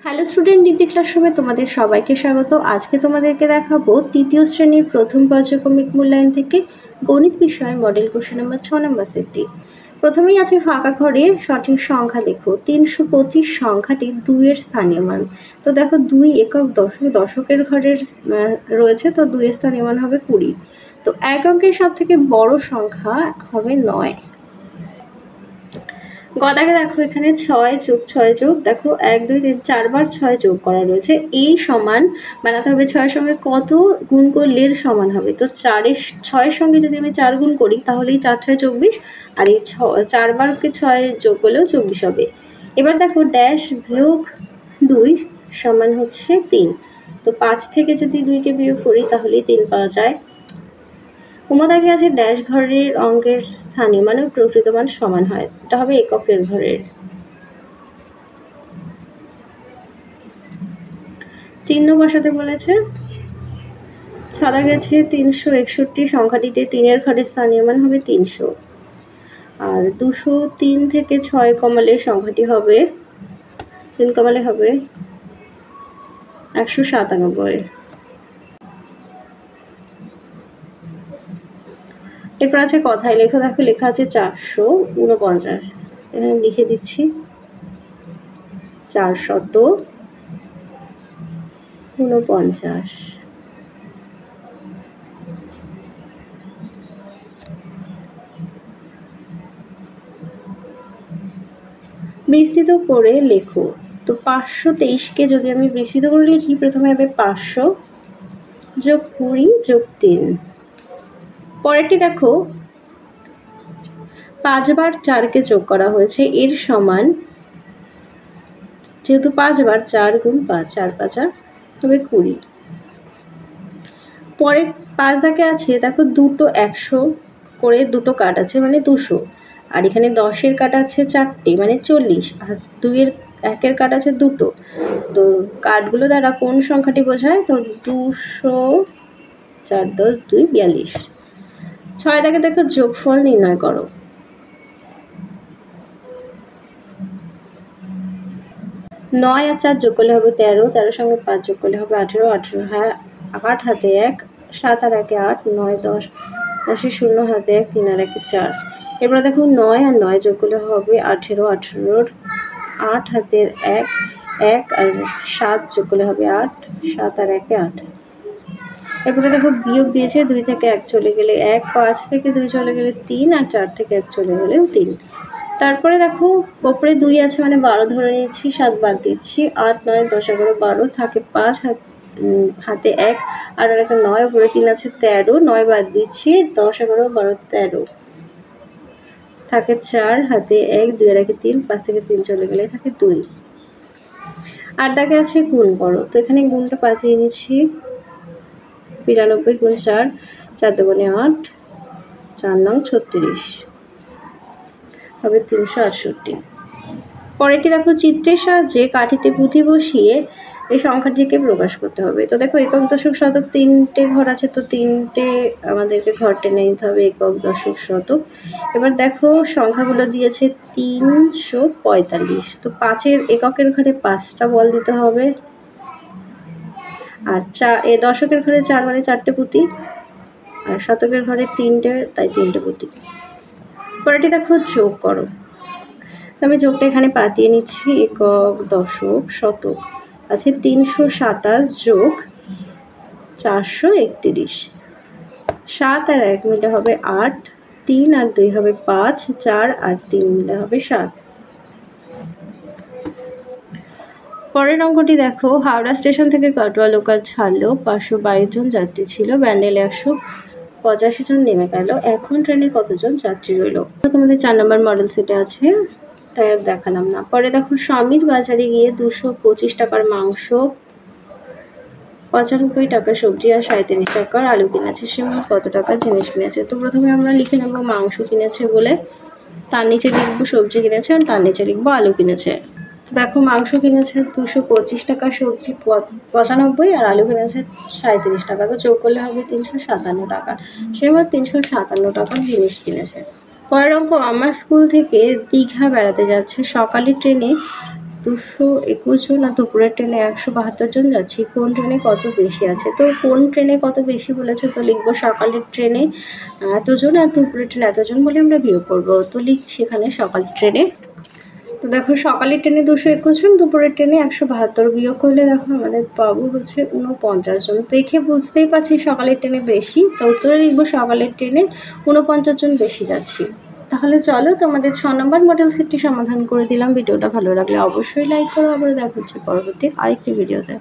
Hello student, degree ক্লাসরুমে তোমাদের সবাইকে স্বাগত। আজকে তোমাদেরকে দেখাবো তৃতীয় শ্রেণীর প্রথম পর্যায়ক্রমিক মূল্যায়ন থেকে গণিত বিষয় মডেল কোশ্চেন নাম্বার 6 নম্বর সেটটি। প্রথমেই আছে ফাঁকা ঘরে সঠিক সংখ্যা লেখো। 325 সংখ্যাটি 2 এর স্থানীয় মান। তো দেখো 2 একক দশক, দশকের ঘরের রয়েছে, তো 2 এর স্থানীয় মান হবে 20। তো এক অঙ্কের সব থেকে বড় সংখ্যা হবে 9। গদাকে দেখো এখানে 6+6 দেখো 1 2 3 4 বার 6 যোগ করা রয়েছে। এই সমান বানাতে হবে 6 এর সঙ্গে কত গুণ করলে এর সমান হবে। তো 6 এর সঙ্গে যদি আমি 4 গুণ করি তাহলেই 4 6 24, আর এই 4 বারকে 6 যোগ করলেও 24 হবে। এবার দেখো ড্যাশ বিয়োগ 2 সমান হচ্ছে 3। তো 5 থেকে যদি 2কে বিয়োগ করি তাহলেই 3 পাওয়া যায়। উমাদাকে আছে ড্যাশ ঘরের অঙ্কের স্থানীয় মান ও প্রকৃত মান সমান হয়। এটা হবে এককের ঘরের। চিহ্ন বসাতে বলেছে। ছাড়া গেছে 361 সংখ্যাটিতে 3 ঘরের স্থানীয় মান হবে 300, আর 203 থেকে 6 কমালে সংখ্যাটি হবে 3 কমালে হবে 197। এরপর আছে কথায় লেখো। দেখো লেখা আছে 449, এখানে লিখে দিচ্ছি 449। বিস্তৃত করে লেখো। তো 523কে যদি আমি বিস্তৃত করে লিখি, প্রথমে হবে 500 যোগ 20 যোগ 3। পরেরটি দেখো 5 বার 4কে যোগ করা হয়েছে, এর সমান, যেহেতু 5 বার 4 গুণ 5, 4 5 তবে 20। পরে 5 দাগে আছে দেখো দুটো 100 করে দুটো কাট আছে মানে 200, আর এখানে 10-এর কাট আছে 4টে মানে 40, আর 2-এর 1-এর কাট আছে দুটো। তো কাটগুলো দ্বারা কোন সংখ্যাটি বোঝায়? তো 200 4 10 2 42। 6 দাগে দেখো যোগফল নির্ণয় করো। 9 আর 4 যোগ করলে হবে 13, 13 সঙ্গে 5 যোগ করলে হবে 18, 18 হ্যাঁ 8 হাতে 1, 7 আর 1 8, 9 10, 10 0 হাতে 1, 3 আর 1 4। এবার দেখো 9 আর 9 যোগ করলে হবে 18, 18 8 হাতের 1, 1 আর 7 যোগ করলে হবে 8, 7 আর 1 8। এরপরে দেখো বিয়োগ দিয়েছে, 2 থেকে 1 চলে গেলে 1, 5 থেকে 2 চলে গেলে 3, আর 4 থেকে 1 চলে গেলেও 3। তারপরে দেখো ওপরে 2 আছে মানে 12 ধরে নিচ্ছি, 7 বাদ দিচ্ছি, 8 9 10 11 12 থাকে 5 হাতে 1, আর একটা 9, উপরে 3 আছে 13, 9 বাদ দিচ্ছি, 10 11 12 13 থাকে 4 হাতে 1, 2 আর 1 3, 5 থেকে 3 চলে গেলে থাকে 2। আর দাগে আছে গুণ করো। তো এখানে গুণটা পাঠিয়ে নিচ্ছি, 92 গুণ 4, 4 দুগুণে 8, 4 নং 36 হবে 368। পরেরটি দেখো চিত্রের সাহায্যে কাঠিতে পুঁথি বসিয়ে এই সংখ্যাটিকে প্রকাশ করতে হবে। তো দেখো একক দশক শতক 3টে ঘর আছে, তো 3টে আমাদেরকে ঘর টেনে নিতে হবে একক দশক শতক। এবার দেখো সংখ্যাগুলো দিয়েছে 345, তো 5-এর এককের ঘরে 5টা বল দিতে হবে, আর দশকের ঘরে 4 মানে 4টে পুঁতি, আর শতকের ঘরে 3টে, তাই 3টে পুঁতি। পরেরটি দেখো যোগ করো। আমি যোগটা এখানে পাতিয়ে নিচ্ছি। একক দশক শতক আছে 327 যোগ 431, 7 আর 1 মিলে হবে 8, 3 আর 2 হবে 5, 4 আর 3 মিলে হবে 7। পরের অঙ্কটি দেখো, হাওড়া স্টেশন থেকে কাটোয়া লোকাল ছাড়লো, 522 জন যাত্রী ছিল, ব্যান্ডেলে 185 জন নেমে গেল, এখন ট্রেনে কতজন যাত্রী রইল? তোমাদের 4 নম্বর মডেল সেটে আছে, তাই আর দেখালাম না। পরে দেখো স্বামীর বাজারে গিয়ে 225 টাকার মাংস, 95 টাকার সবজি আর 37 টাকার আলু কিনেছে। সে মোট কত টাকার জিনিস কিনেছে? তো প্রথমে আমরা লিখে নেবো মাংস কিনেছে বলে, তার নিচে লিখবো সবজি কিনেছে, আর তার নিচে লিখবো আলু কিনেছে। দেখো মাংস কিনেছে 225 টাকা, সবজি 95, আর আলু কিনেছে 37 টাকা, তো যোগ করলে হবে 357 টাকা। সে মোট 357 টাকার জিনিস কিনেছে। পরের অঙ্ক, আমার স্কুল থেকে দীঘা বেড়াতে যাচ্ছে, সকালের ট্রেনে 221 জন আর দুপুরের ট্রেনে 172 জন যাচ্ছি। কোন ট্রেনে কত বেশি আছে? তো কোন ট্রেনে কত বেশি বলেছে, তো লিখবো সকালের ট্রেনে এতজন আর দুপুরের ট্রেনে এতজন বলে আমরা বিয়োগ করবো। তো লিখছি এখানে সকালের ট্রেনে। তো দেখো সকালের ট্রেনে 221 জন, দুপুরের ট্রেনে 172, বিয়োগ করলে দেখো আমাদের পাবো হচ্ছে 49 জন। দেখে বুঝতেই পারছি সকালের ট্রেনে বেশি, তো উত্তরে লিখবো সকালের ট্রেনে 49 জন বেশি যাচ্ছি। তাহলে চলো তোমাদের 6 নম্বর মডেল সেটটি সমাধান করে দিলাম। ভিডিওটা ভালো লাগলে অবশ্যই লাইক করো। আবার দেখা হচ্ছে পরবর্তী আরেকটি ভিডিওতে।